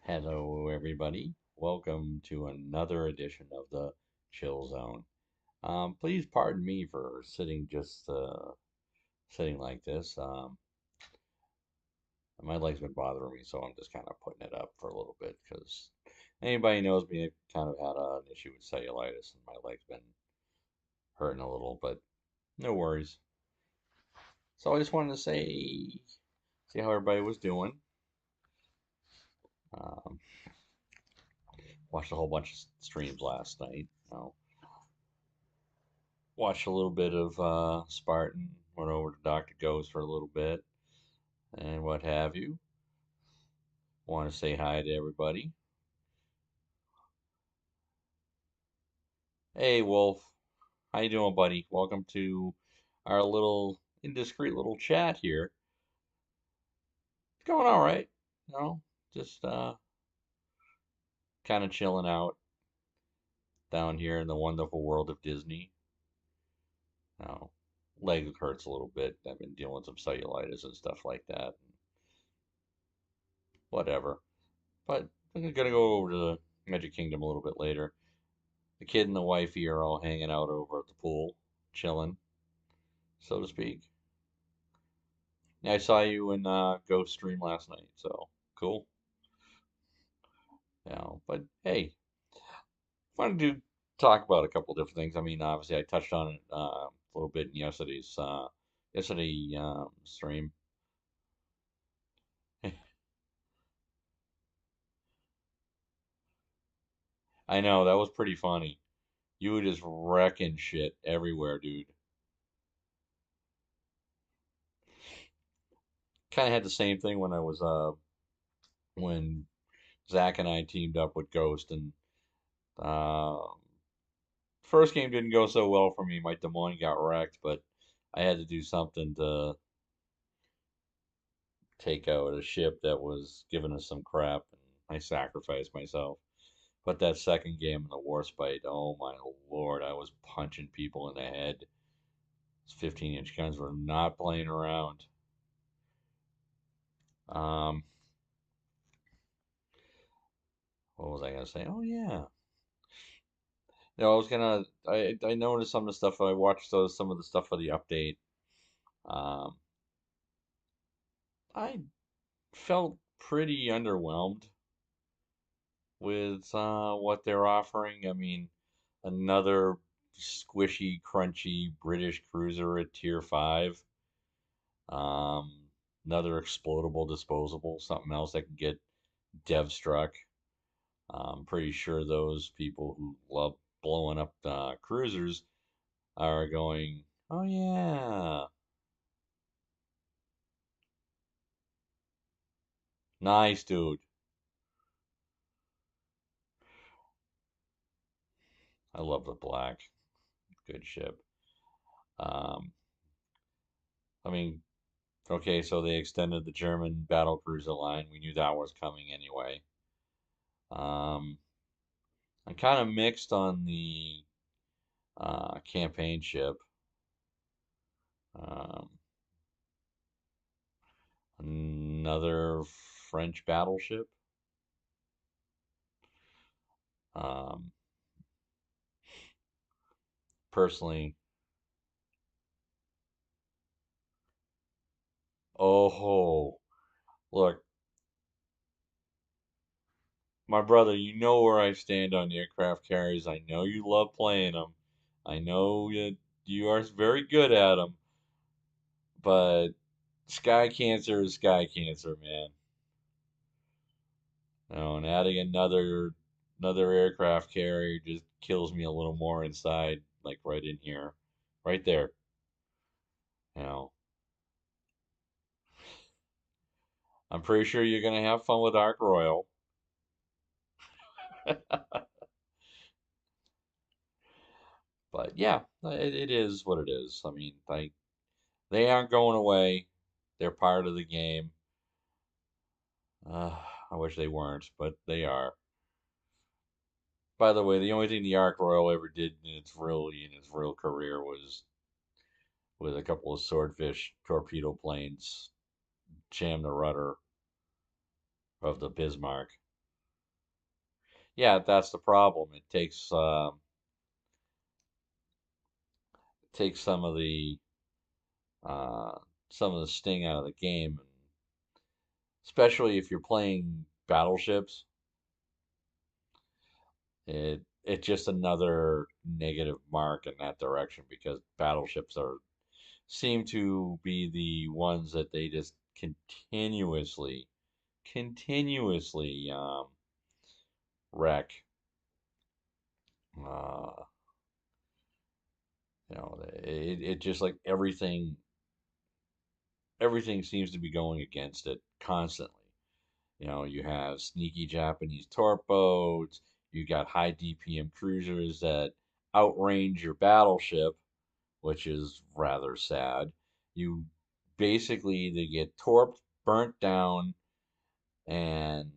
Hello, everybody. Welcome to another edition of the Chill Zone. Please pardon me for sitting like this. My leg's been bothering me, so I'm just kind of putting it up for a little bit because anybody knows me, I kind of had an issue with cellulitis, and my leg's been hurting a little, but no worries. So I just wanted to see how everybody was doing. Um, Watched a whole bunch of streams last night. Watched a little bit of Spartan, went over to Dr. Ghost for a little bit, and what have you. Want to say hi to everybody. Hey, Wolf. How you doing, buddy? Welcome to our little indiscreet little chat here. It's going all right. You know, just kind of chilling out down here in the wonderful world of Disney. Now, leg hurts a little bit. I've been dealing with some cellulitis and stuff like that. Whatever. But I'm gonna go over to the Magic Kingdom a little bit later. The kid and the wifey are all hanging out over at the pool, chilling, so to speak. Yeah, I saw you in Ghost Stream last night, so cool. But hey, wanted to talk about a couple different things. I mean, obviously, I touched on it a little bit in yesterday stream. I know that was pretty funny. You were just wrecking shit everywhere, dude. Kind of had the same thing when I was when Zach and I teamed up with Ghost and uh, first game didn't go so well for me. My Des Moines got wrecked, but I had to do something to take out a ship that was giving us some crap, and I sacrificed myself. But that second game in the war spite, oh my lord, I was punching people in the head. Those 15-inch guns were not playing around. Um, what was I gonna say? Oh yeah, no, I was gonna. I noticed some of the stuff. I watched some of the stuff for the update. Um, I felt pretty underwhelmed with what they're offering. I mean, another squishy, crunchy British cruiser at Tier 5. Um, Another explodable disposable, something else that can get dev struck. I'm pretty sure those people who love blowing up cruisers are going, oh yeah, nice dude. I love the black. Good ship. Um, I mean, okay, so they extended the German battle cruiser line. We knew that was coming anyway. Um, I'm kind of mixed on the campaign ship. Um, Another French battleship. Um, Personally, oh, look, my brother, you know where I stand on aircraft carriers. I know you love playing them. I know you are very good at them, but Sky Cancer is Sky Cancer, man. No, and adding another aircraft carrier just kills me a little more inside, like right in here, right there. You know, I'm pretty sure you're gonna have fun with Ark Royal, but yeah, it is what it is. I mean, they aren't going away. They're part of the game. I wish they weren't, but they are. By the way, the only thing the Ark Royal ever did in its real career was with a couple of swordfish torpedo planes jam the rudder of the Bismarck. Yeah, that's the problem. It takes uh, some of the sting out of the game, especially if you're playing battleships. It's just another negative mark in that direction because battleships are seem to be the ones that they just continuously wreck. Uh, it just like everything seems to be going against it constantly. You have sneaky Japanese torpedoes, you got high DPM cruisers that outrange your battleship, which is rather sad. You basically either get torped, burnt down, and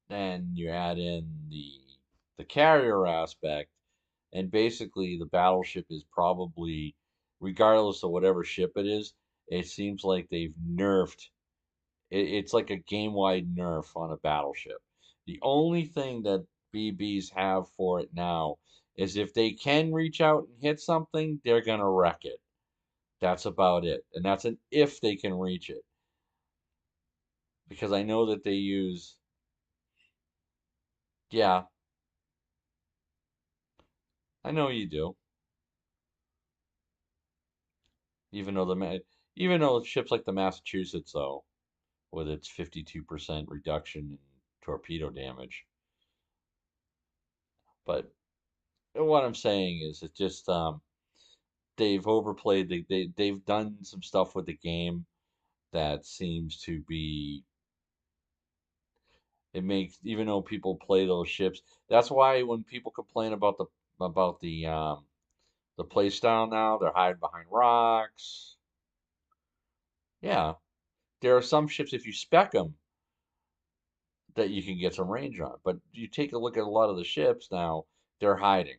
then you add in the carrier aspect, and basically the battleship is probably, regardless of whatever ship it is, it seems like they've nerfed it's like a game-wide nerf on a battleship. The only thing that BBs have for it now is if they can reach out and hit something, they're gonna wreck it. That's about it. And that's an if they can reach it. Because I know that they use, yeah, I know you do. Even though even though ships like the Massachusetts though, with its 52% reduction in torpedo damage. But what I'm saying is it just they've overplayed they've done some stuff with the game that seems to be it makes even though people play those ships, that's why when people complain about the play style now, they're hiding behind rocks. Yeah, there are some ships if you spec them that you can get some range on, but you take a look at a lot of the ships now, they're hiding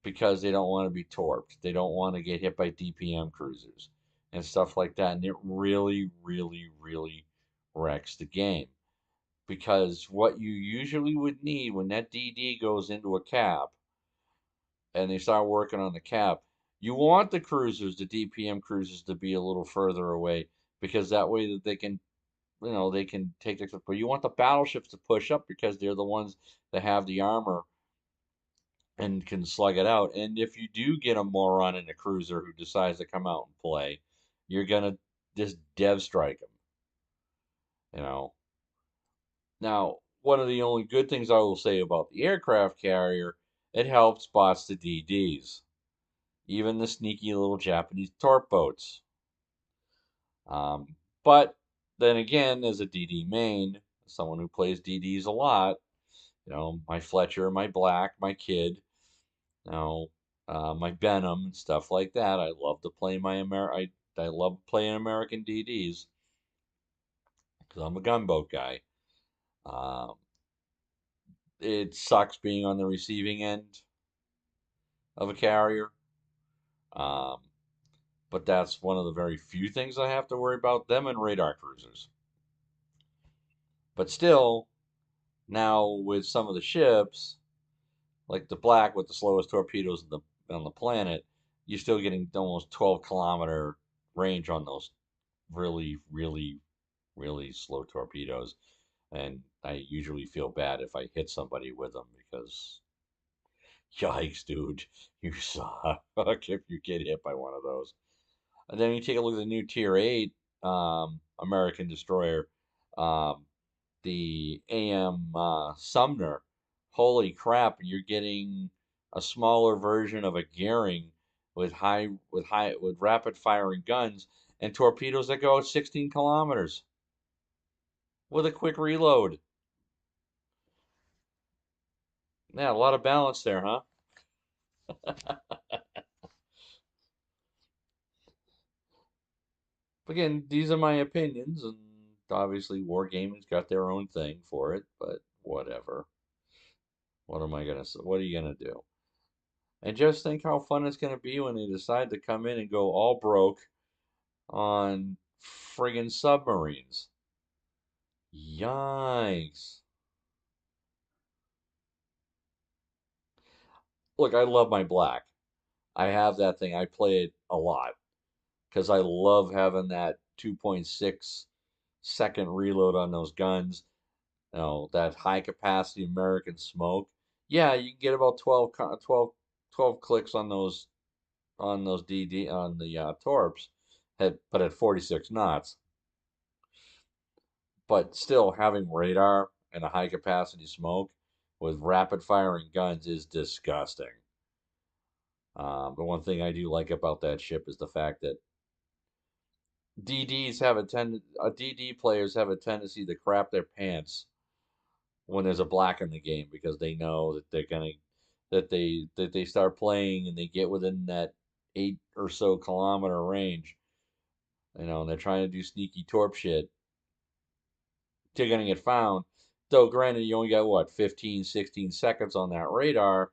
because they don't want to be torped, they don't want to get hit by DPM cruisers and stuff like that, and it really wrecks the game. Because what you usually would need when that DD goes into a cap and they start working on the cap, you want the cruisers, the DPM cruisers, to be a little further away because that way that they can, they can take the. But you want the battleships to push up because they're the ones that have the armor and can slug it out. And if you do get a moron in a cruiser who decides to come out and play, you're gonna just dev strike them. You know, Now, one of the only good things I will say about the aircraft carrier, it helps spots the DDs, even the sneaky little Japanese torp boats. But then again, as a DD main, someone who plays DDs a lot, my Fletcher, my Black, my Kid, you know, my Benham and stuff like that. I love to play I love playing American DDs because I'm a gunboat guy. Um, it sucks being on the receiving end of a carrier. Um, but that's one of the very few things I have to worry about them and radar cruisers. But still, now with some of the ships, like the Black with the slowest torpedoes on the planet, you're still getting almost 12-kilometer range on those really slow torpedoes. And I usually feel bad if I hit somebody with them because, yikes, dude, you suck if you get hit by one of those. And then you take a look at the new Tier 8 American destroyer, um, the AM Sumner. Holy crap, you're getting a smaller version of a Gearing with rapid firing guns and torpedoes that go 16 kilometers with a quick reload. Yeah, a lot of balance there, huh? Again, these are my opinions, and obviously Wargaming's got their own thing for it, but whatever. What are you gonna do? And just think how fun it's gonna be when they decide to come in and go all broke on friggin' submarines. Yikes. look, I love my black. I have that thing. I play it a lot because I love having that 2.6 second reload on those guns. You know, that high capacity American smoke. Yeah, you can get about 12 clicks on those DD on the torps, but at 46 knots. But still, having radar and a high capacity smoke with rapid firing guns is disgusting. The one thing I do like about that ship is the fact that DD players have a tendency to crap their pants when there's a black in the game because they know that they start playing and they get within that 8 or so kilometer range, and they're trying to do sneaky torp shit. They're gonna get found. Though granted, you only got what, 15, 16 seconds on that radar.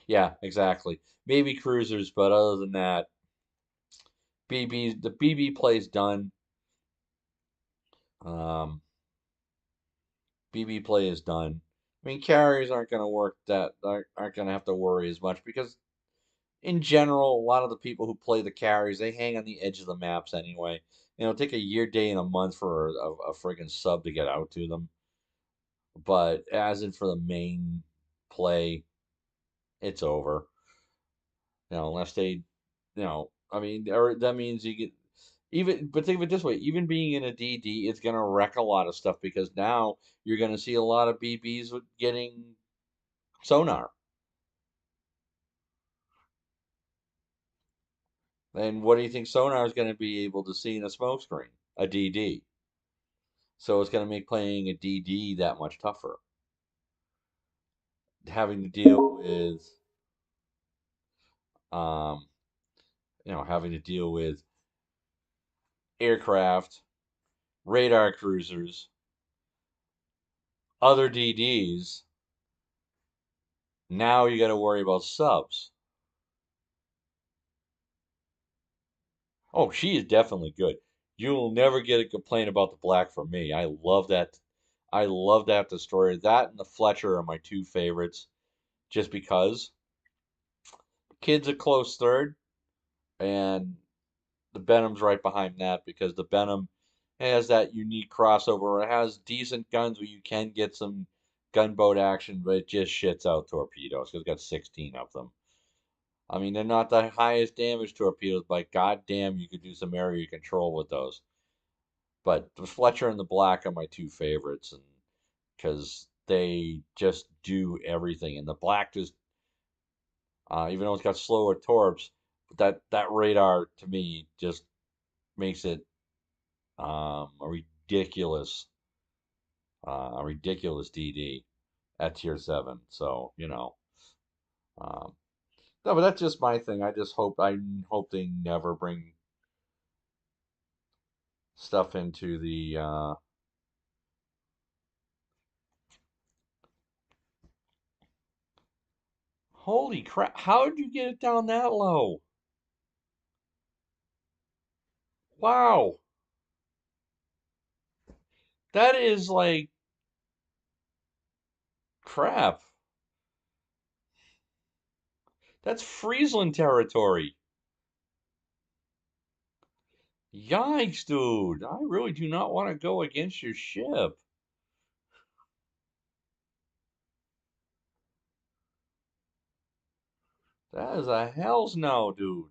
Yeah, exactly. Maybe cruisers, but other than that, the BB play's done. Um, BB play is done. I mean, carriers aren't going to work that aren't going to have to worry as much because in general, a lot of the people who play the carries they hang on the edge of the maps anyway. Take a year, day, and a month for a friggin' sub to get out to them. But as in for the main play, it's over. Unless I mean, or that means you get but think of it this way, even being in a DD, it's gonna wreck a lot of stuff because now you're gonna see a lot of BBs with getting sonar. And what do you think sonar is gonna be able to see in a smoke screen? A DD. So it's gonna make playing a DD that much tougher. Having to deal with um, having to deal with aircraft, radar cruisers, other DDs. Now you got to worry about subs. Oh, she is definitely good. You will never get a complaint about the black from me. I love that. I love that destroyer. That and the Fletcher are my two favorites, just because. Kid's a close third, and the Benham's right behind that because the Benham has that unique crossover. It has decent guns where you can get some gunboat action, but it just shits out torpedoes because it's got 16 of them. I mean, they're not the highest damage torpedoes, but goddamn, you could do some area control with those. But the Fletcher and the Black are my two favorites, and because they just do everything. And the Black just, even though it's got slower torps, that radar to me just makes it a ridiculous DD at tier 7. So um, no, but that's just my thing. I hope they never bring stuff into the holy crap, how did you get it down that low? Wow, that is like crap. That's Friesland territory. Yikes, dude. I really do not want to go against your ship. That is a hell's no, dude.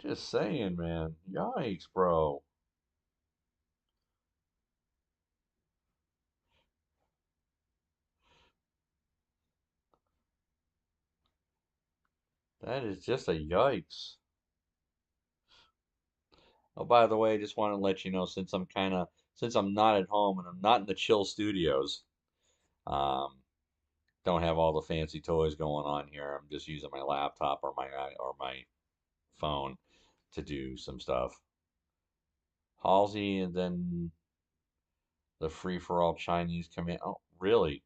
Just saying, man. Yikes, bro. That is just a yikes. Oh, by the way, I just want to let you know since I'm not at home and I'm not in the chill studios, um, don't have all the fancy toys going on here. I'm just using my laptop or my phone to do some stuff. Halsey and then the free for all Chinese command. Oh, really?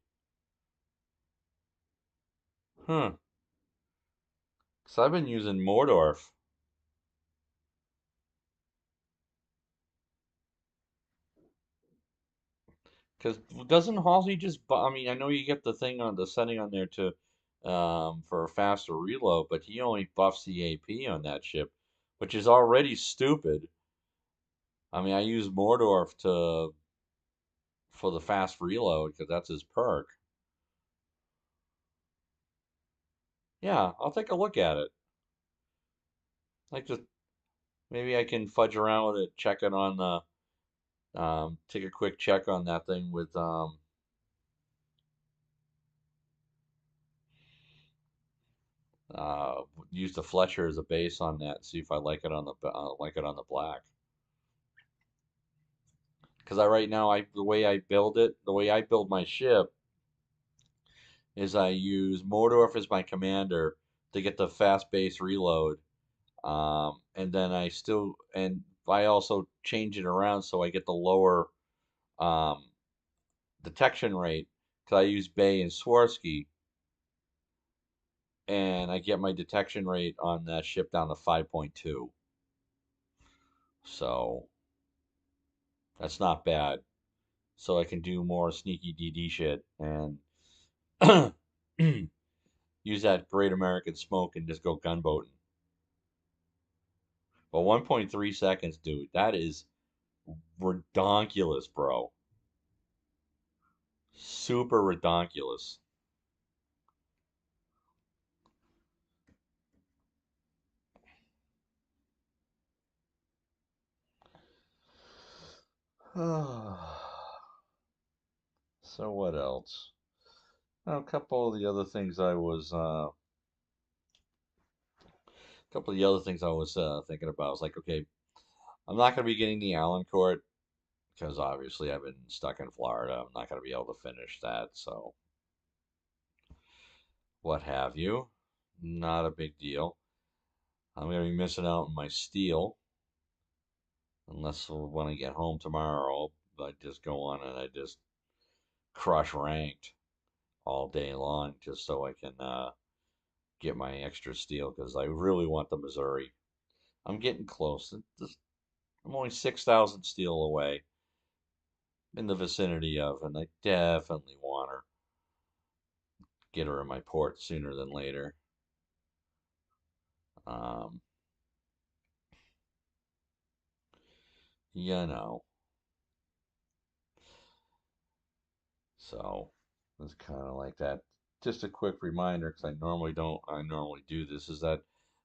Huh. Because I've been using Mordorf. Because doesn't Halsey just? I mean, I know you get the thing on the setting on there to for a faster reload, but he only buffs the AP on that ship, which is already stupid. I mean, I use Mordorf to for the fast reload because that's his perk. Yeah, I'll take a look at it. Like just maybe I can fudge around with it, check it on the take a quick check on that thing with uh use the Fletcher as a base on that, see if I like it on the like it on the black. Because I right now I the way I build it, the way I build my ship is I use Mordorf as my commander to get the fast base reload. And then I also change it around so I get the lower um, detection rate because I use Bay and Swarovski, and I get my detection rate on that ship down to 5.2. So that's not bad. So I can do more sneaky DD shit and use that Great American Smoke and just go gunboating. But 1.3 seconds, dude, that is redonkulous, bro. Super redonkulous. So what else? A couple of the other things I was, a couple of the other things I was thinking about. I was like, okay, I'm not going to be getting the Allen Court because obviously I've been stuck in Florida. I'm not going to be able to finish that. So what have you? Not a big deal. I'm going to be missing out on my steel unless when I get home tomorrow, I just go on and I just crush ranked all day long just so I can get my extra steel because I really want the Missouri. I'm getting close. I'm only 6,000 steel away in the vicinity of, and I definitely want her. Get her in my port sooner than later. Um, you know, so it's kind of like that. Just a quick reminder, because I normally don't, I normally do this, is that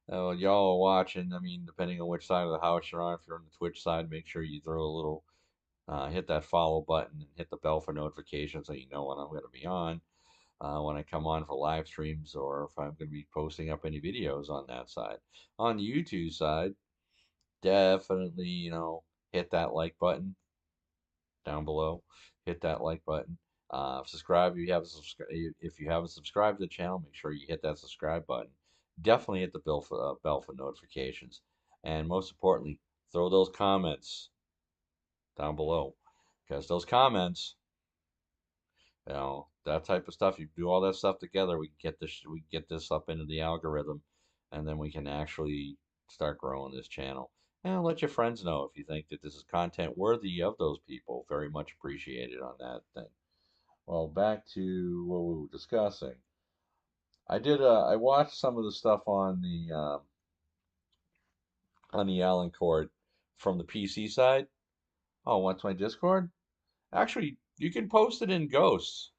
y'all are watching. I mean, depending on which side of the house you're on, if you're on the Twitch side, make sure you throw a little, hit that follow button and hit the bell for notifications so you know when I'm going to be on. When I come on for live streams or if I'm going to be posting up any videos on that side. On the YouTube side, definitely, hit that like button down below. Hit that like button. Subscribe if you haven't if you haven't subscribed to the channel, make sure you hit that subscribe button. Definitely hit the bell for notifications. And most importantly, throw those comments down below because those comments, that type of stuff. You do all that stuff together, we get this up into the algorithm, and then we can actually start growing this channel. And let your friends know if you think that this is content worthy of those people. Very much appreciated on that thing. Well, back to what we were discussing. I watched some of the stuff on the Allen Court from the PC side. Oh, what's my Discord? Actually, you can post it in Ghosts,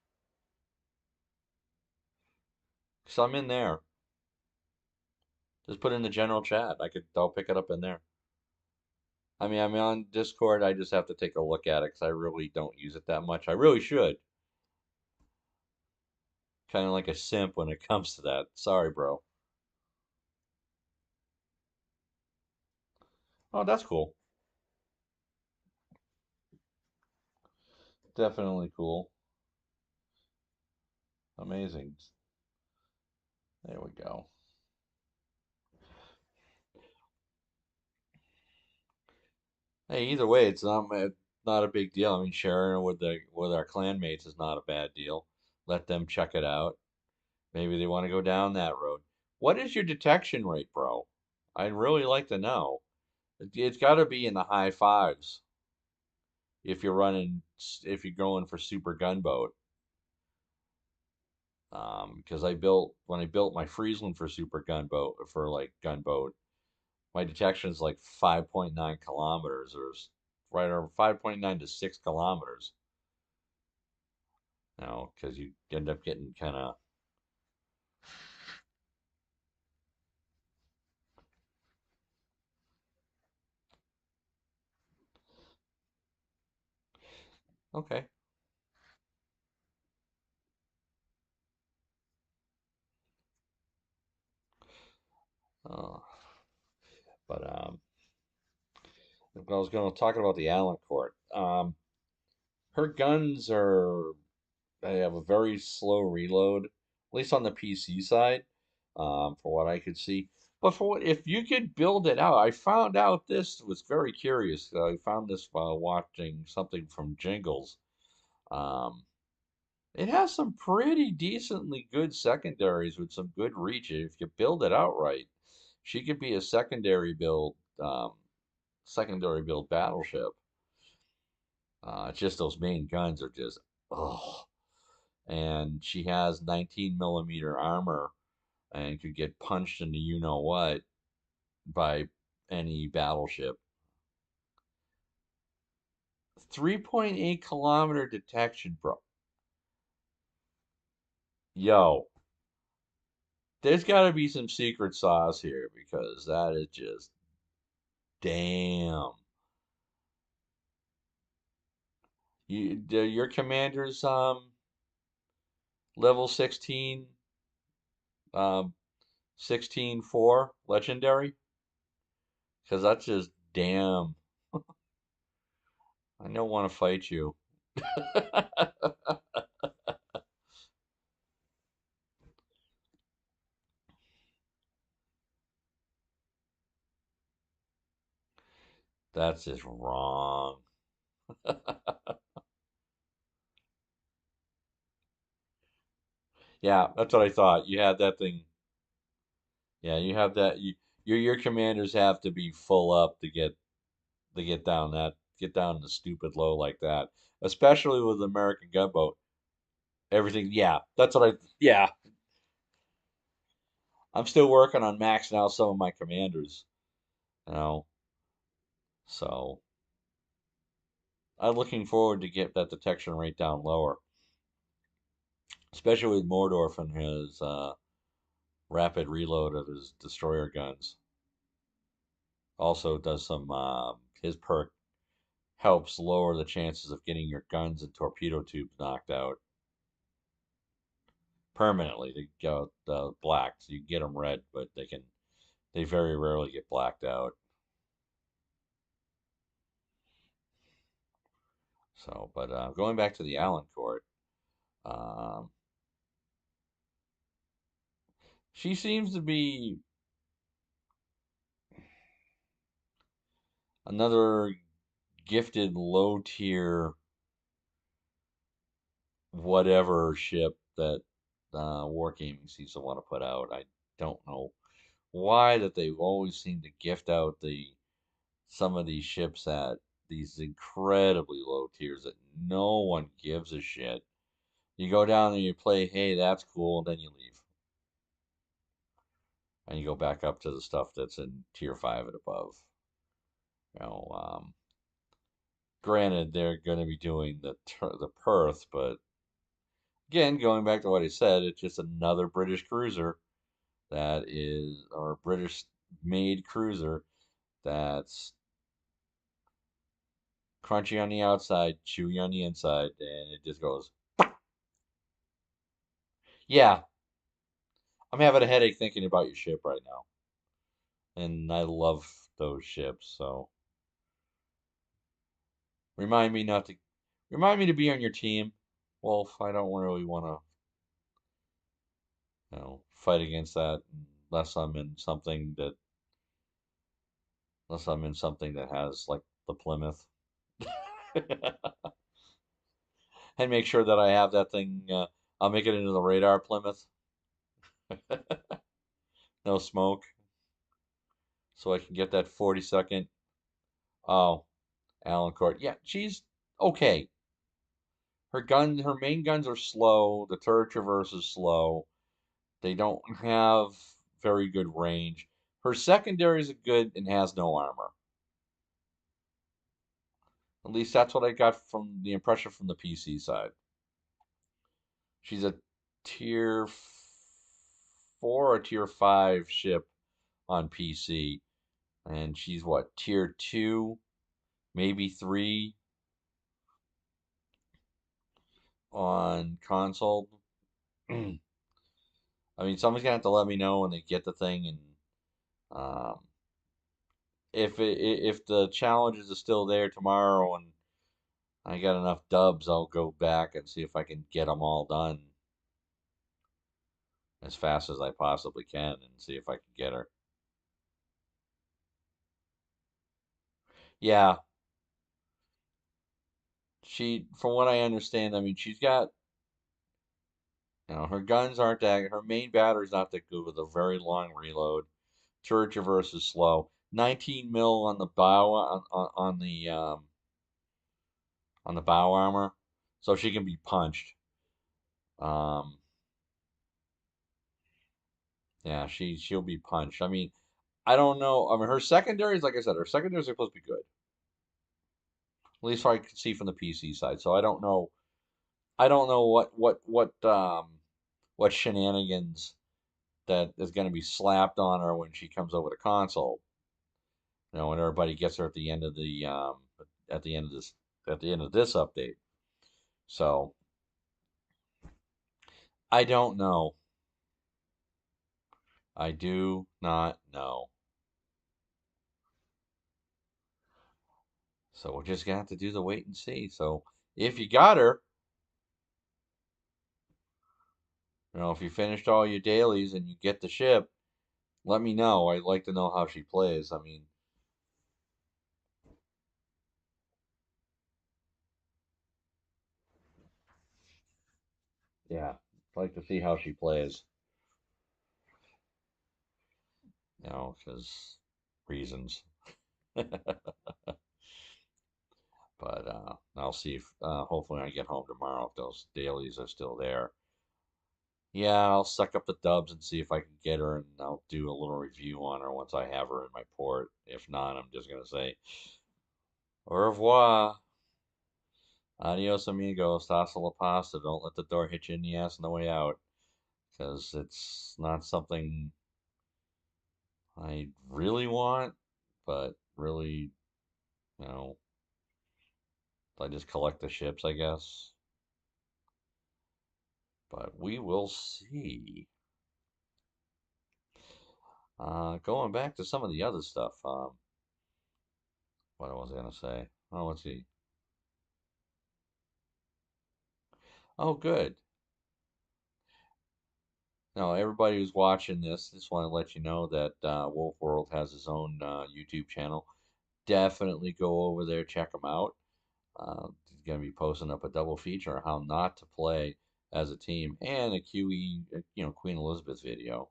because I'm in there. Just put it in the general chat. I'll pick it up in there. I mean, I'm on Discord. I just have to take a look at it because I really don't use it that much. I really should. Kind of like a simp when it comes to that. Sorry, bro. Oh, that's cool. Definitely cool. Amazing. There we go. Hey, either way, not a big deal. I mean, sharing it with our clanmates is not a bad deal. Let them check it out. Maybe they want to go down that road. What is your detection rate, bro? I'd really like to know. It's got to be in the high fives if you're running if you're going for super gunboat. Because when I built my Friesland for super gunboat for like gunboat, my detection is like 5.9 kilometers right around 5.9 to 6 kilometers. Because you end up getting kind of okay. Uh, but I was going to talk about the Allen Court. Her guns they have a very slow reload, at least on the PC side, for what I could see. But if you could build it out, I found out this was very curious. I found this while watching something from Jingles. Um, it has some pretty decently good secondaries with some good reach. If you build it out right, she could be a secondary build battleship. It's just those main guns are just oh, and she has 19 millimeter armor and could get punched into you know what by any battleship. 3.8 kilometer detection, bro. Yo, there's got to be some secret sauce here because that is just damn. Your commander's level 16 um 16-4 legendary because that's just damn. I don't want to fight you. That's just wrong. Yeah, that's what I thought. You had that thing. Yeah, you have that. Your commanders have to be full up to get down the stupid low like that, especially with American gunboat. Everything. Yeah, that's what I. Yeah, I'm still working on maxing out some of my commanders. You know, so I'm looking forward to get that detection rate down lower, especially with Mordorf and his rapid reload of his destroyer guns. Also does some his perk helps lower the chances of getting your guns and torpedo tubes knocked out permanently. They go black, so you get them red, but they very rarely get blacked out. So, but going back to the Allen Court, um, she seems to be another gifted low tier whatever ship that Wargaming seems to want to put out. I don't know why that they always seem to gift out the some of these ships at these incredibly low tiers that no one gives a shit. You go down and you play, hey, that's cool, and then you leave. And you go back up to the stuff that's in tier 5 and above. You know, granted, they're going to be doing the Perth, but again, going back to what I said, it's just another British cruiser or British made cruiser that's crunchy on the outside, chewy on the inside, and it just goes, yeah, I'm having a headache thinking about your ship right now. And I love those ships, so remind me not to remind me to be on your team, Wolf. I don't really want to, fight against that unless I'm in something that has like the Plymouth. And make sure that I have that thing. I'll make it into the radar Plymouth. No smoke, so I can get that 40-second. Oh, Alan Court. Yeah, she's okay. her main guns are slow. The turret traverse is slow. They don't have very good range. Her secondaries are good and has no armor. At least that's what I got from the impression from the PC side. She's a tier 4 or tier 5 ship on PC, and she's what, tier 2, maybe 3 on console. I mean, someone's gonna have to let me know when they get the thing, and um, if the challenges are still there tomorrow and I got enough dubs, I'll go back and see if I can get them all done as fast as I possibly can and see if I can get her. Yeah, from what I understand, I mean, she's got, her guns aren't that, her main battery's not that good with a very long reload. Turret traverse is slow. 19 mil on the bow on the bow armor, so she can be punched. Um, yeah, she'll be punched. I mean, I don't know. I mean, her secondaries, like I said, her secondaries are supposed to be good. At least I can see from the PC side. So I don't know. I don't know what shenanigans that is going to be slapped on her when she comes over to console. When everybody gets her at the end of the at the end of this at the end of this update. So I don't know. I do not know. So we're just gonna have to do the wait and see. So if you got her, if you finished all your dailies and you get the ship, let me know. I'd like to know how she plays. I mean, yeah, I'd like to see how she plays. Because reasons. But I'll see if hopefully when I get home tomorrow if those dailies are still there. Yeah, I'll suck up the dubs and see if I can get her, and I'll do a little review on her once I have her in my port. If not, I'm just gonna say au revoir, adios amigos, hasta la pasta. Don't let the door hit you in the ass on the way out, because it's not something I really want, but really, you know, I just collect the ships, I guess. But we will see. Going back to some of the other stuff. What was I gonna say? Oh, let's see. Oh, good. Now, everybody who's watching this, just want to let you know that Wolf World has his own YouTube channel. Definitely go over there, check him out. He's going to be posting up a double feature on how not to play as a team and a QE, Queen Elizabeth video.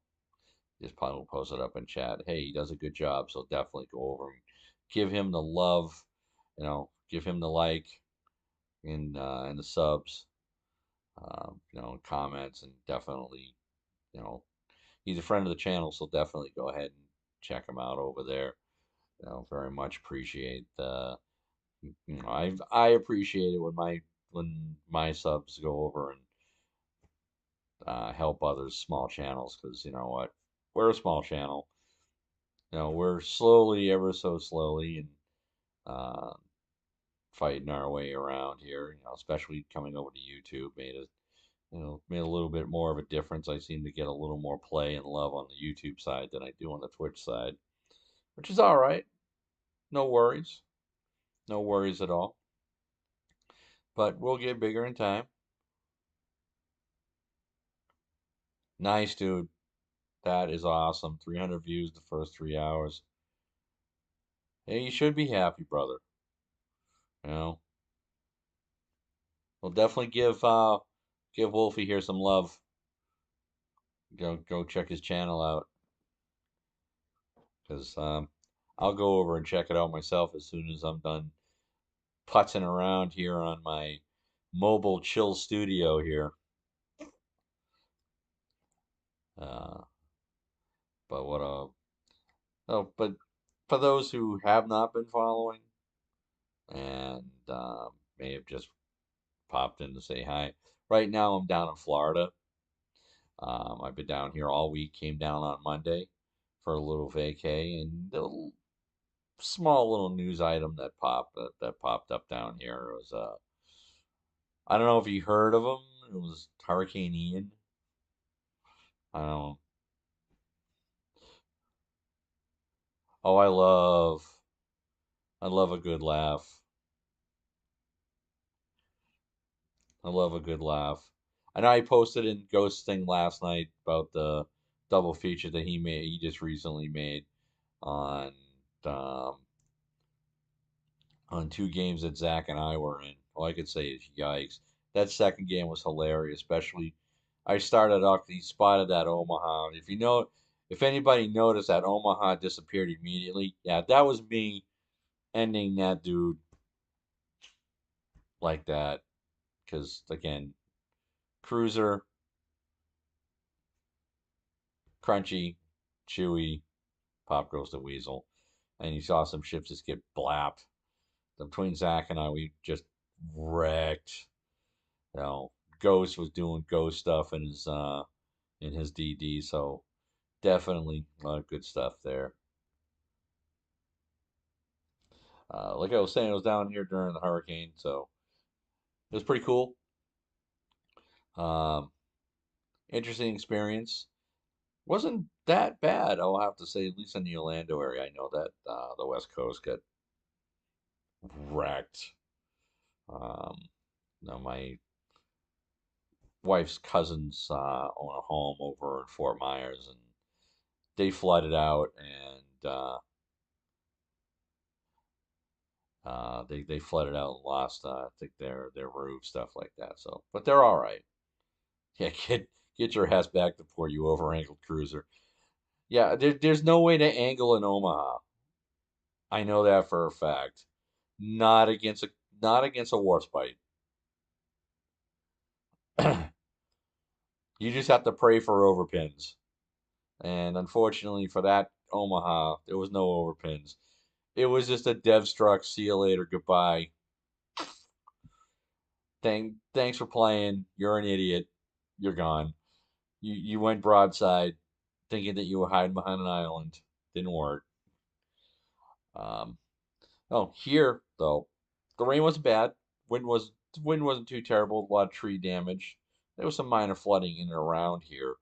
Just probably post it up in chat. Hey, he does a good job, so definitely go over and give him the love, give him the like and the subs, comments, and definitely, you know, he's a friend of the channel, so definitely go ahead and check him out over there. Very much appreciate I appreciate it when my subs go over and help others small channels, because you know what, we're a small channel. We're slowly, ever so slowly, and uh, fighting our way around here. Especially coming over to YouTube made a little bit more of a difference. I seem to get a little more play and love on the YouTube side than I do on the Twitch side, which is all right. No worries. No worries at all. But we'll get bigger in time. Nice, dude. That is awesome. 300 views the first 3 hours. Hey, you should be happy, brother. You know, we'll definitely give Wolfie here some love. Go check his channel out, because I'll go over and check it out myself as soon as I'm done putzing around here on my mobile chill studio here. Uh, but what a oh, but for those who have not been following and may have just popped in to say hi, right now I'm down in Florida. I've been down here all week. Came down on Monday for a little vacay, and the small little news item that popped up down here was I don't know if you heard of them. It was Hurricane Ian. I don't. Oh, I love a good laugh. I love a good laugh. I know I posted in Ghost thing last night about the double feature that he made. He just recently made on um, on two games that Zach and I were in. All I could say is yikes. That second game was hilarious, especially I started off. He spotted that Omaha. If anybody noticed that Omaha disappeared immediately, yeah, that was me ending that dude like that. Because again, cruiser, crunchy, chewy, pop goes the weasel, and you saw some ships just get blapped. Between Zach and I, we just wrecked. You know, Ghost was doing Ghost stuff in his DD, so definitely a lot of good stuff there. Like I was saying, I was down here during the hurricane, so it was pretty cool. Um, Interesting experience. Wasn't that bad, I'll have to say, at least in the Orlando area. I know that the West Coast got wrecked. Um, my wife's cousins own a home over in Fort Myers, and they flooded out, and they flooded out and lost, I think their roof stuff like that. So, but they're all right. Yeah, get your ass back before you over angled cruiser. Yeah, there's no way to angle in Omaha. I know that for a fact. Not against a not against a warspite. You just have to pray for overpins. And unfortunately for that Omaha, there was no overpins. It was just a dev struck. See you later. Goodbye. Thanks for playing. You're an idiot. You're gone. You went broadside, thinking that you were hiding behind an island. Didn't work. Um, oh, here though, the rain wasn't bad. Wind was Wind wasn't too terrible. A lot of tree damage. There was some minor flooding in and around here.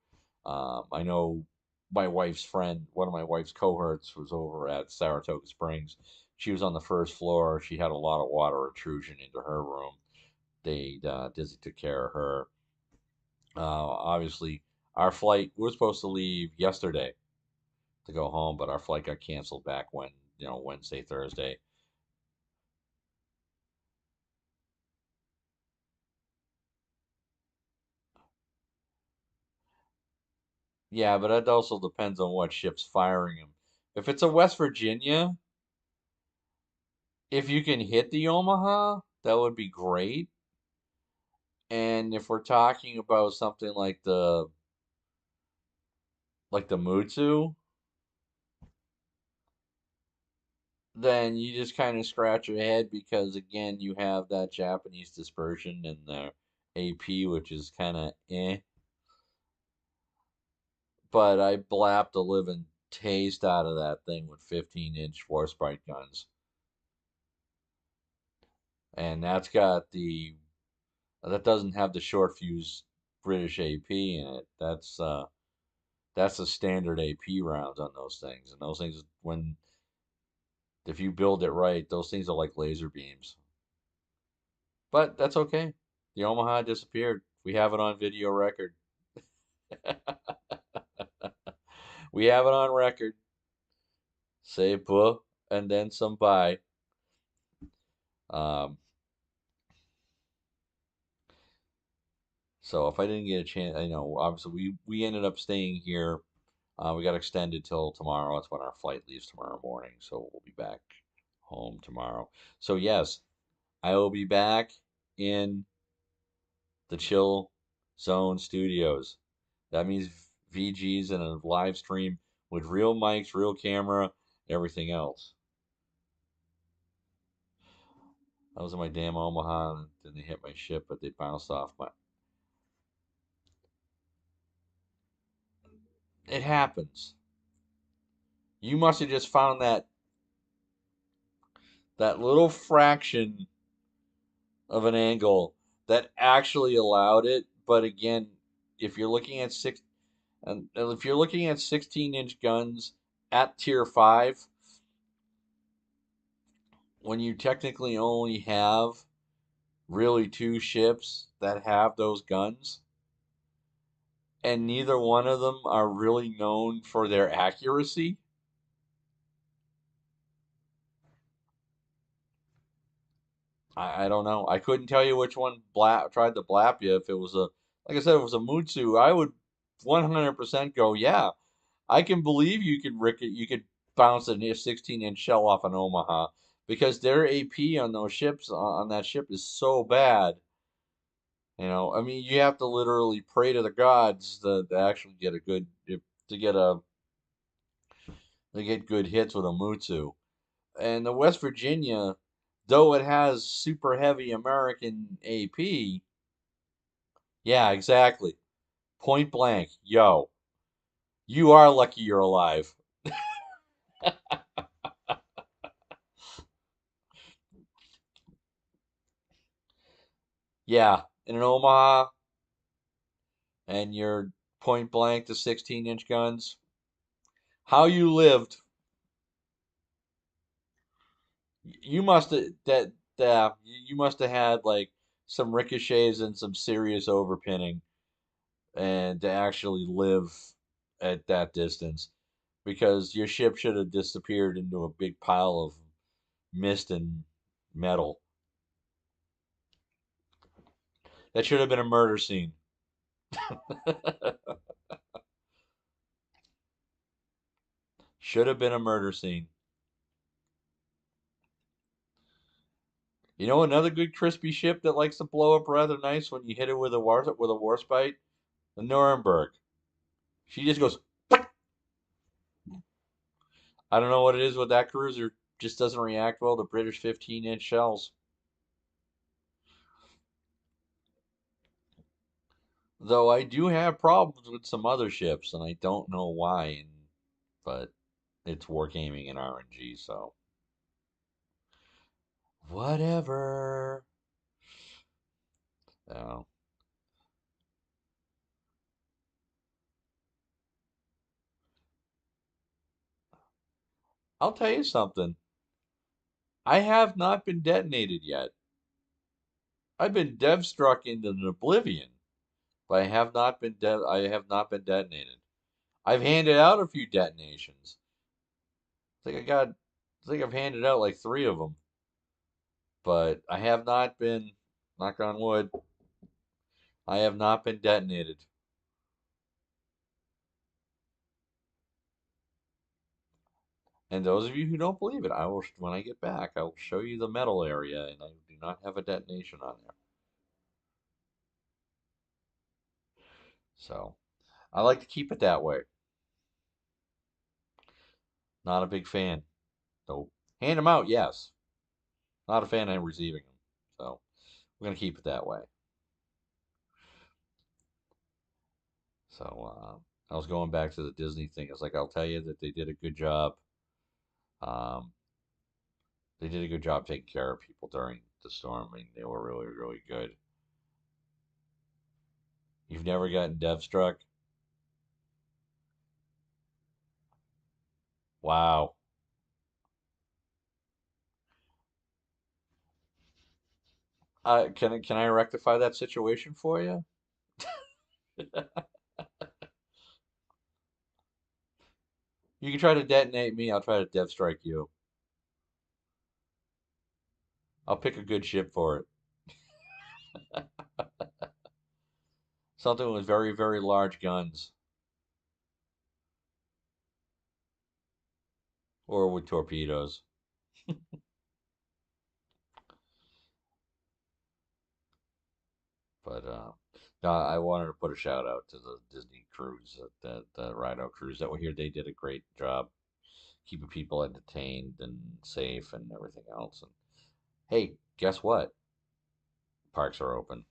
I know my wife's friend, one of my wife's cohorts, was over at Saratoga Springs. She was on the first floor. She had a lot of water intrusion into her room. Disney took care of her. Obviously, our flight we were supposed to leave yesterday to go home, but our flight got canceled back Wednesday, Thursday. Yeah, but it also depends on what ship's firing them. If it's a West Virginia, if you can hit the Omaha, that would be great. And if we're talking about something like the Mutsu, then you just kind of scratch your head because again, you have that Japanese dispersion in the AP, which is kind of eh. But I blapped a living taste out of that thing with 15-inch force bright guns, and that doesn't have the short fuse British AP in it. That's the standard AP rounds on those things, and those things when if you build it right, those things are like laser beams. But that's okay. The Omaha disappeared. We have it on video record. We have it on record. Say buh and then some bye. Um, so if I didn't get a chance, I know obviously we ended up staying here. We got extended till tomorrow. That's when our flight leaves tomorrow morning. So we'll be back home tomorrow. So yes, I will be back in the Chill Zone Studios. That means VGs and a live stream with real mics, real camera, everything else. I was in my damn Omaha, and then they hit my ship, but they bounced off my. It happens. You must have just found that little fraction of an angle that actually allowed it. But again, if you're looking at and if you're looking at 16-inch guns at tier 5, when you technically only have really two ships that have those guns, and neither one of them are really known for their accuracy. I don't know. I couldn't tell you which one tried to blap you. If it was a, like I said, if it was a Mutsu, I would 100% go, yeah, I can believe you could bounce a 16-inch shell off an Omaha because their AP on those ships on that ship is so bad. I mean, you have to literally pray to the gods to actually get a good to get a to get good hits with a Mutsu. And the West Virginia, though it has super heavy American AP, yeah, exactly. Point blank, yo, you are lucky you're alive. Yeah, in an Omaha, and you're point blank to 16-inch guns. How you lived, you must have that you must have had like some ricochets and some serious overpinning, and to actually live at that distance, because your ship should have disappeared into a big pile of mist and metal. That should have been a murder scene. Should have been a murder scene. You know another good crispy ship that likes to blow up rather nice when you hit it with a warspite? The Nuremberg. She just goes. I don't know what it is with that cruiser. Just doesn't react well to British 15-inch shells. Though I do have problems with some other ships, and I don't know why. But it's wargaming and RNG, so whatever. So, I'll tell you something. I have not been detonated yet. I've been dev struck into an oblivion, but I have not been detonated. I've handed out a few detonations. I think I've handed out like 3 of them, but I have not been, knock on wood, I have not been detonated. And those of you who don't believe it, when I get back, I will show you the metal area, and I do not have a detonation on there. So I like to keep it that way. Not a big fan. So hand them out, yes. Not a fan of receiving them. So we're gonna keep it that way. So I was going back to the Disney thing. I was like, I'll tell you that they did a good job. Um, they did a good job taking care of people during the storm. I mean, they were really, really good. You've never gotten dev struck? Wow. Can I rectify that situation for you? You can try to detonate me. I'll try to dev strike you. I'll pick a good ship for it. Something with very, very large guns, or with torpedoes. But I wanted to put a shout out to the Disney cruise, that the Rhino cruise that were here. They did a great job keeping people entertained and safe and everything else. And hey, guess what? Parks are open.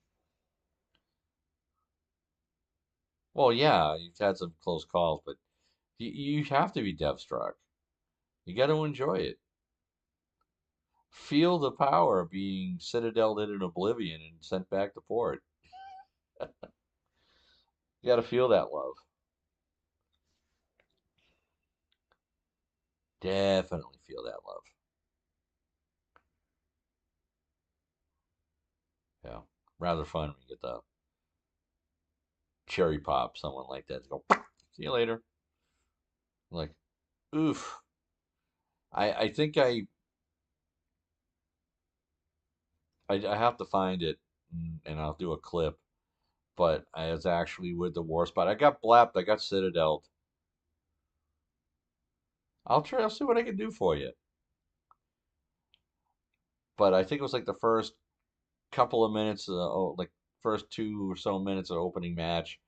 Well, yeah, you've had some close calls, but you have to be death struck. You got to enjoy it. Feel the power of being citadeled in oblivion and sent back to port. You got to feel that love. Definitely feel that love. Yeah, rather fun when you get the cherry pop someone like that to go. See you later. Like, oof. I think I have to find it, and I'll do a clip. But I was actually with the war spot. I got blapped. I got citadeled. I'll try. I'll see what I can do for you. But I think it was like the first couple of minutes, like first 2 or so minutes of opening match,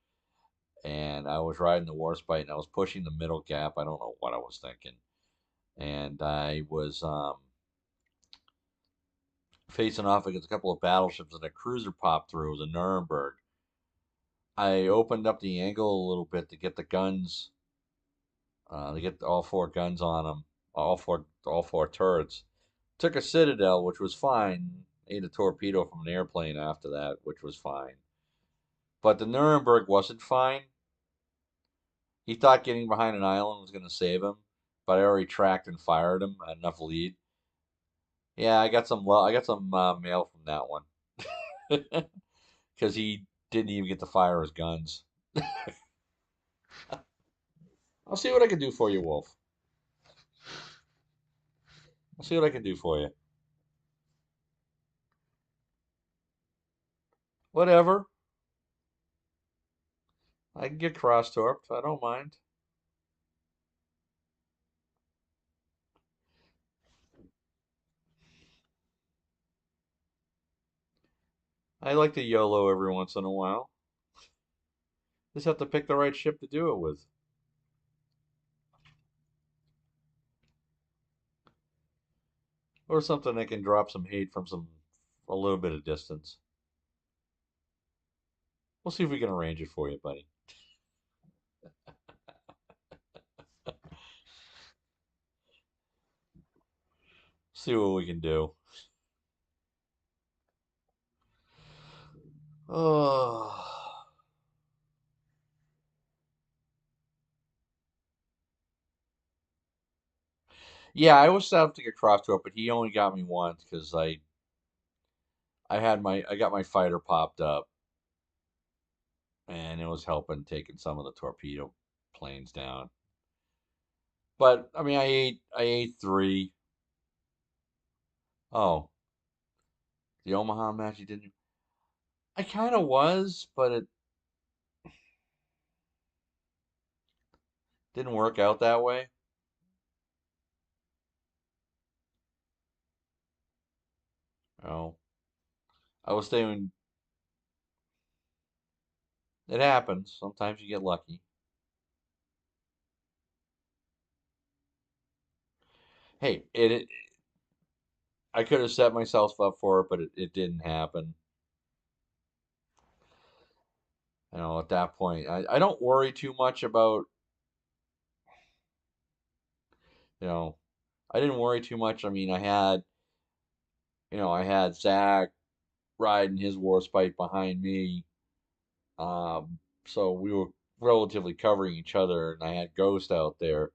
and I was riding the war spite and I was pushing the middle gap. I don't know what I was thinking, and I was facing off against a couple of battleships, and a cruiser popped through. It was a Nuremberg. I opened up the angle a little bit to get the guns, to get all four guns on them, all four turrets. Took a Citadel, which was fine. Ate a torpedo from an airplane after that, which was fine. But the Nuremberg wasn't fine. He thought getting behind an island was going to save him, but I already tracked and fired him at enough lead. Yeah, I got some mail from that one because he didn't even get to fire his guns. I'll see what I can do for you, Wolf. I'll see what I can do for you. Whatever. I can get cross torped. I don't mind. I like to YOLO every once in a while. Just have to pick the right ship to do it with. Or something that can drop some hate from a little bit of distance. We'll see if we can arrange it for you, buddy. See what we can do. Oh, yeah. I was set up to get cross to it, but he only got me once because I got my fighter popped up, and it was helping taking some of the torpedo planes down. But I mean, I ate three. Oh, the Omaha match, you didn't. I kind of was, but it didn't work out that way. Oh, I was thinking it happens. Sometimes you get lucky. Hey, I could have set myself up for it, but it didn't happen. At that point, I don't worry too much about, you know, I didn't worry too much. I mean, I had Zach riding his war spite behind me. So we were relatively covering each other, and I had Ghost out there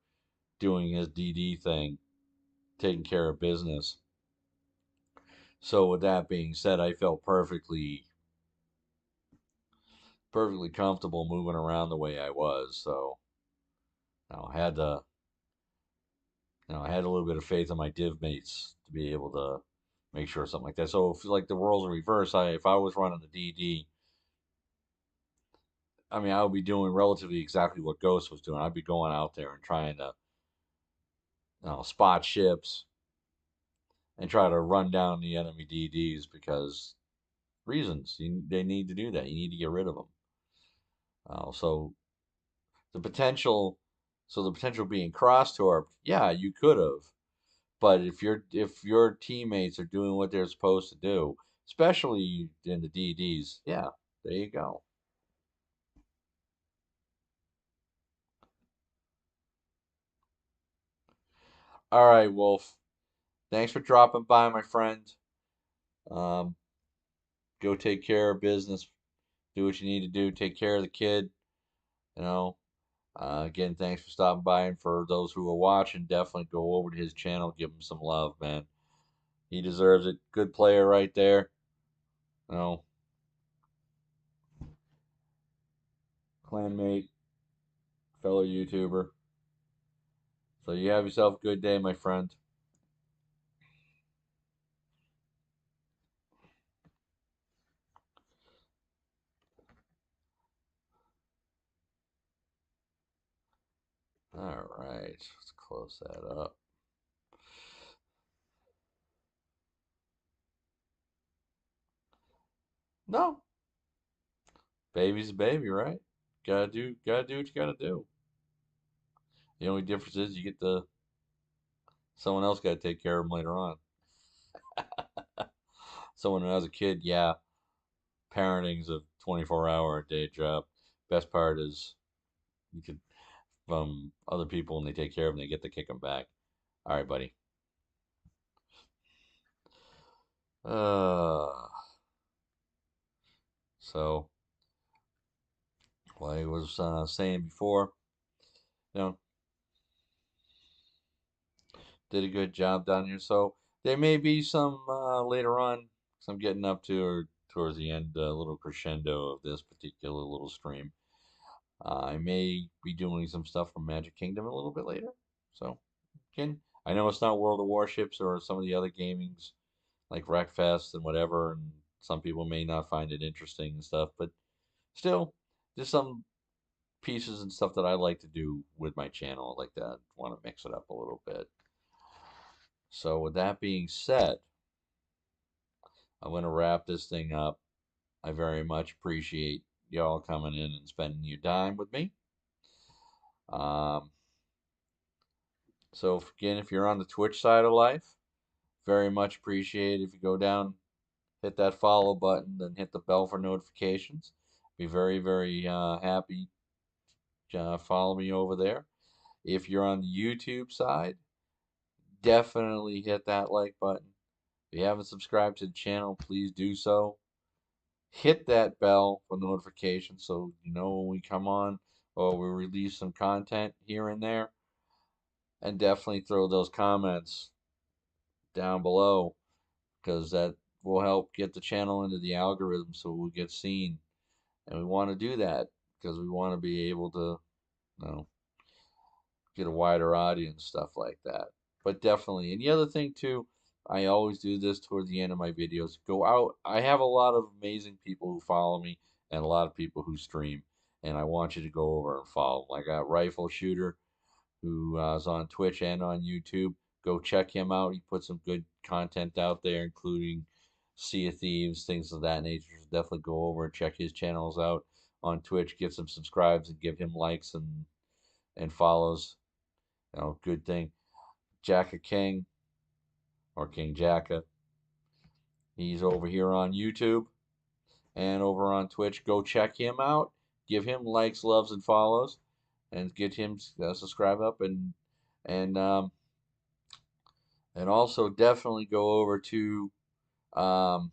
doing his DD thing, taking care of business. So with that being said, I felt perfectly comfortable moving around the way I was. So I had to, I had a little bit of faith in my div mates to be able to make sure something like that. So if like the roles are reversed, if I was running the DD, I mean, I would be doing relatively exactly what Ghost was doing. I'd be going out there and trying to, spot ships and try to run down the enemy DDs because reasons. They need to do that. You need to get rid of them. So the potential, so the potential being crosstorp, yeah, you could have. But if your teammates are doing what they're supposed to do, especially in the DDs, yeah, there you go. All right, Wolf. Thanks for dropping by, my friend. Um, Go take care of business. Do what you need to do. Take care of the kid. You know. Again, thanks for stopping by, and for those who are watching, definitely go over to his channel, give him some love, man. He deserves it. Good player right there. You know, clanmate, fellow YouTuber. So you have yourself a good day, my friend. All right, let's close that up. No, baby's a baby, right? Gotta do what you gotta do. The only difference is you get the someone else got to take care of them later on. Someone who has a kid, yeah, parenting's a 24-hour a day job. Best part is you could other people when they take care of them, they get to kick them back. All right, buddy. Uh, so, like I was saying before, you know, did a good job down here. So there may be some later on, because I'm getting up to or towards the end, a little crescendo of this particular little stream. I may be doing some stuff from Magic Kingdom a little bit later. So, again, I know it's not World of Warships or some of the other gamings like Wreckfest and whatever, and some people may not find it interesting and stuff, but still, just some pieces and stuff that I like to do with my channel like that. Want to mix it up a little bit. So, with that being said, I'm going to wrap this thing up. I very much appreciate y'all coming in and spending your time with me. Um, so, again, if you're on the Twitch side of life, very much appreciate if you go down, hit that follow button, then hit the bell for notifications. Be very, very happy. Follow me over there. If you're on the YouTube side, definitely hit that like button. If you haven't subscribed to the channel, please do so. Hit that bell for notifications so you know when we come on or we release some content here and there. And definitely throw those comments down below because that will help get the channel into the algorithm so we'll get seen. And we want to do that because we want to be able to, you know, get a wider audience, stuff like that. But definitely, and the other thing too, I always do this towards the end of my videos. Go out. I have a lot of amazing people who follow me and a lot of people who stream, and I want you to go over and follow them. I got Rifle Shooter, who is on Twitch and on YouTube. Go check him out. He puts some good content out there, including Sea of Thieves, things of that nature. So definitely go over and check his channels out on Twitch. Get some subscribes and give him likes and follows. You know, good thing. Jacka King or King Jacka. He's over here on YouTube and over on Twitch. Go check him out. Give him likes, loves, and follows, and get him subscribe up and um, and also definitely go over to um,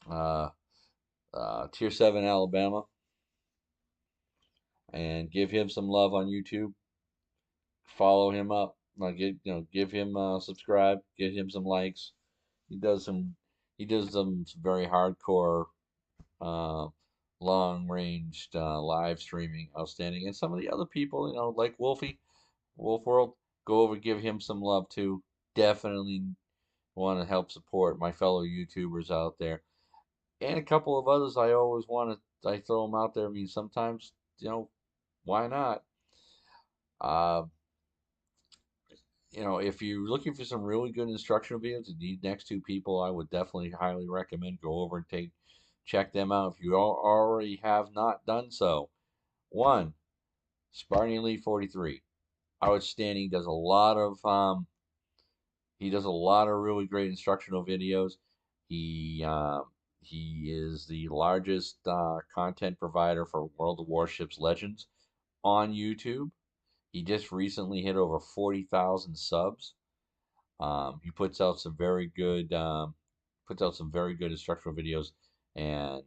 uh, Tier 7 Alabama and give him some love on YouTube. Follow him up. Give him subscribe. Get him some likes. He does some. He does some very hardcore, uh, long ranged live streaming. Outstanding. And some of the other people, like Wolfie, Wolf World, go over give him some love too. Definitely want to help support my fellow YouTubers out there. And a couple of others I always want to I throw them out there. I mean, sometimes why not? Uh, if you're looking for some really good instructional videos, these next two people I would definitely highly recommend go over and check them out if you already have not done so. One, Spartan Elite 43, outstanding. Does a lot of he does a lot of really great instructional videos. He he is the largest content provider for World of Warships Legends on YouTube. He just recently hit over 40,000 subs. He puts out some very good instructional videos and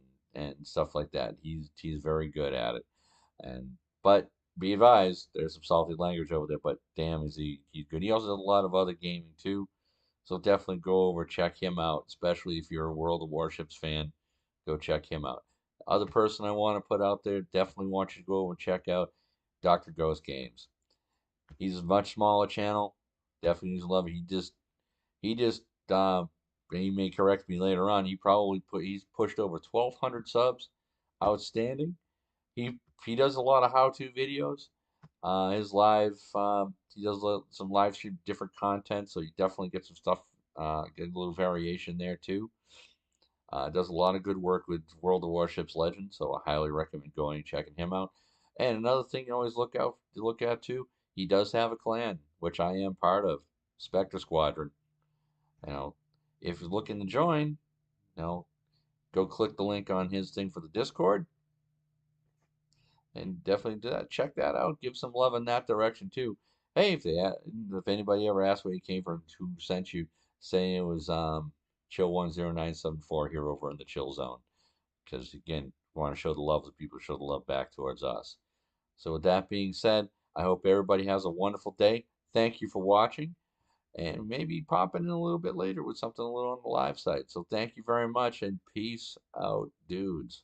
stuff like that. He's very good at it. And but be advised, there's some salty language over there. But damn, he's good. He also does a lot of other gaming too. So definitely go over check him out, especially if you're a World of Warships fan. Go check him out. Other person I want to put out there, definitely want you to go over and check out Dr. Ghost Games. He's a much smaller channel. Definitely needs love. He just he may correct me later on. He's pushed over 1,200 subs. Outstanding. He does a lot of how-to videos. His live he does some live stream different content, so you definitely get some stuff. Get a little variation there too. Does a lot of good work with World of Warships Legends, so I highly recommend going and checking him out. And another thing you always look at too, he does have a clan, which I am part of, Spectre Squadron. You know, if you're looking to join, you know, go click the link on his thing for the Discord, and definitely do that. Check that out. Give some love in that direction too. Hey, if anybody ever asks where you came from, who sent you, say it was Chill 10974 here over in the Chill Zone. Because again, we want to show the love to people, show the love back towards us. So with that being said, I hope everybody has a wonderful day. Thank you for watching, and maybe popping in a little bit later with something a little on the live site. So thank you very much, and peace out, dudes.